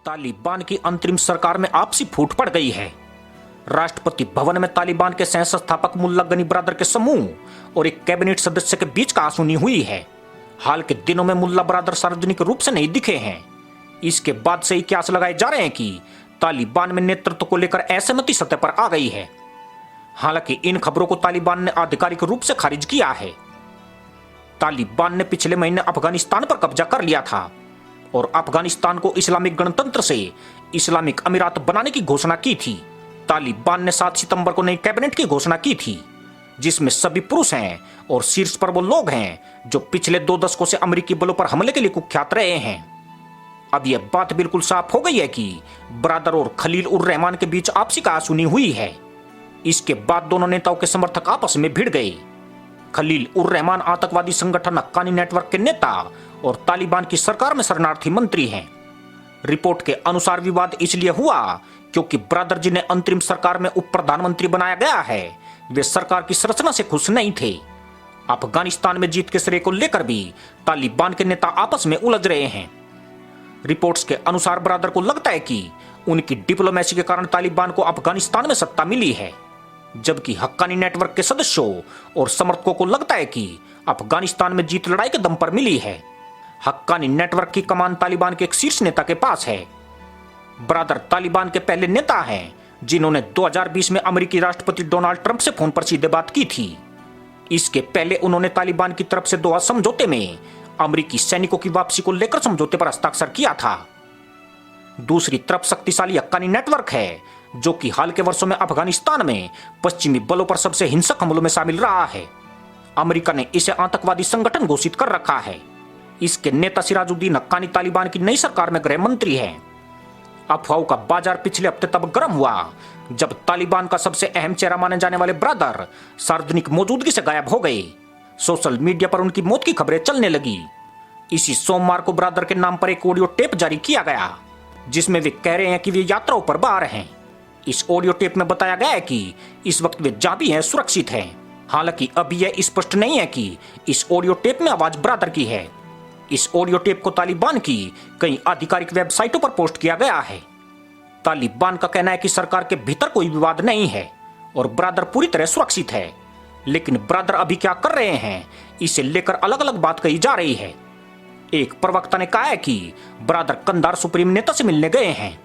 तालिबान की अंतरिम सरकार में आपसी फूट पड़ गई है। राष्ट्रपति भवन में तालिबान के सह संस्थापक मुल्ला गनी बरादर के समूह और एक कैबिनेट सदस्य के बीच कहासुनी हुई है। हाल के दिनों में मुल्ला बरादर सार्वजनिक रूप से नहीं दिखे हैं। इसके बाद से ही कयास लगाए जा रहे हैं कि तालिबान में नेतृत्व को लेकर असहमति सतह पर आ गई है। हालांकि इन खबरों को तालिबान ने आधिकारिक रूप से खारिज किया है। तालिबान ने पिछले महीने अफगानिस्तान पर कब्जा कर लिया था और अफगानिस्तान को इस्लामिक गणतंत्र से इस्लामिक अमीरात बनाने की घोषणा की थी। तालिबान ने 7 सितंबर को नई कैबिनेट की घोषणा की थी, जिसमें सभी पुरुष हैं और शीर्ष पर वो लोग हैं जो पिछले 2 दशकों से अमेरिकी बलों पर हमले के लिए कुख्यात रहे हैं। अब यह बात बिल्कुल साफ हो गई है कि बरादर और खलील उर रहमान के बीच आपसी कहासुनी हुई है। इसके बाद दोनों नेताओं के समर्थक आपस में भिड़ गए। खलील उर रहमान आतंकवादी संगठन हक्कानी नेटवर्क के नेता और तालिबान की सरकार में शरणार्थी मंत्री हैं। रिपोर्ट के अनुसार विवाद इसलिए हुआ क्योंकि बरादर जिन्हें अंतरिम सरकार में उप प्रधानमंत्री बनाया गया है, वे सरकार की संरचना से खुश नहीं थे। अफगानिस्तान में जीत के श्रेय को लेकर भी तालिबान के नेता आपस में उलझ रहे हैं। रिपोर्ट्स के अनुसार बरादर को लगता है कि उनकी डिप्लोमेसी के कारण तालिबान को अफगानिस्तान में सत्ता मिली है, जबकि हक्कानी नेटवर्क के सदस्यों और समर्थकों को लगता है कि अफगानिस्तान में जीत लड़ाई के दम पर मिली है। हक्कानी नेटवर्क की कमान तालिबान के एक शीर्ष नेता के पास है। बरादर तालिबान के पहले नेता हैं जिन्होंने 2020 में अमेरिकी राष्ट्रपति डोनाल्ड ट्रंप से फोन पर सीधे बात की थी। इसके पहले उन्होंने तालिबान की तरफ से दोहा समझौते में अमेरिकी सैनिकों की वापसी को लेकर समझौते पर हस्ताक्षर किया था। दूसरी तरफ शक्तिशाली हक्कानी नेटवर्क है, जो कि हाल के वर्षों में अफगानिस्तान में पश्चिमी बलों पर सबसे हिंसक हमलों में शामिल रहा है। अमेरिका ने इसे आतंकवादी संगठन घोषित कर रखा है। इसके नेता सिराजुद्दीन हक्कानी तालिबान की नई सरकार में गृह मंत्री हैं। अफवाहों का बाजार पिछले हफ्ते तब गर्म हुआ जब तालिबान का सबसे अहम चेहरा माने जाने वाले बरादर सार्वजनिक मौजूदगी से गायब हो गए। सोशल मीडिया पर उनकी मौत की खबरें चलने लगी। इसी सोमवार को बरादर के नाम पर एक ऑडियो टेप जारी किया गया, जिसमें वे कह रहे हैं कि वे यात्राओं पर बाहर हैं। इस ऑडियो टेप में बताया गया है कि इस वक्त वे जहां भी हैं सुरक्षित हैं। हालांकि अभी यह स्पष्ट नहीं है कि इस ऑडियो टेप में आवाज बरादर की है। इस ऑडियो टेप को तालिबान की कई आधिकारिक वेबसाइटों पर पोस्ट किया गया है। तालिबान का कहना है कि सरकार के भीतर कोई विवाद नहीं है और बरादर पूरी तरह सुरक्षित है, लेकिन बरादर अभी क्या कर रहे हैं इसे लेकर अलग अलग बात कही जा रही है। एक प्रवक्ता ने कहा है कि बरादर कंधार सुप्रीम नेता से मिलने गए हैं,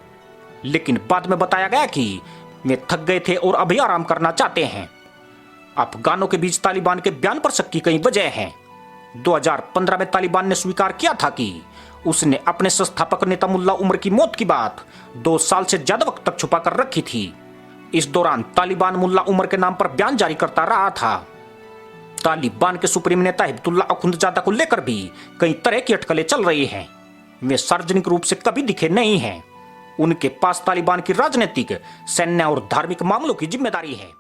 लेकिन बाद में बताया गया कि वे थक गए थे और अभी आराम करना चाहते हैं। अफगानों के बीच तालिबान के बयान पर शक की कई वजह हैं। 2015 में तालिबान ने स्वीकार किया था कि उसने अपने संस्थापक नेता मुल्ला उमर की मौत की बात 2 साल से ज्यादा वक्त तक छुपा कर रखी थी। इस दौरान तालिबान मुल्ला उमर के नाम पर बयान जारी करता रहा था। तालिबान के सुप्रीम नेता हिब्तुल्ला अखुंदजादा को लेकर भी कई तरह की अटकलें चल रही हैं। वे सार्वजनिक रूप से कभी दिखे नहीं हैं। उनके पास तालिबान की राजनीतिक, सैन्य और धार्मिक मामलों की जिम्मेदारी है।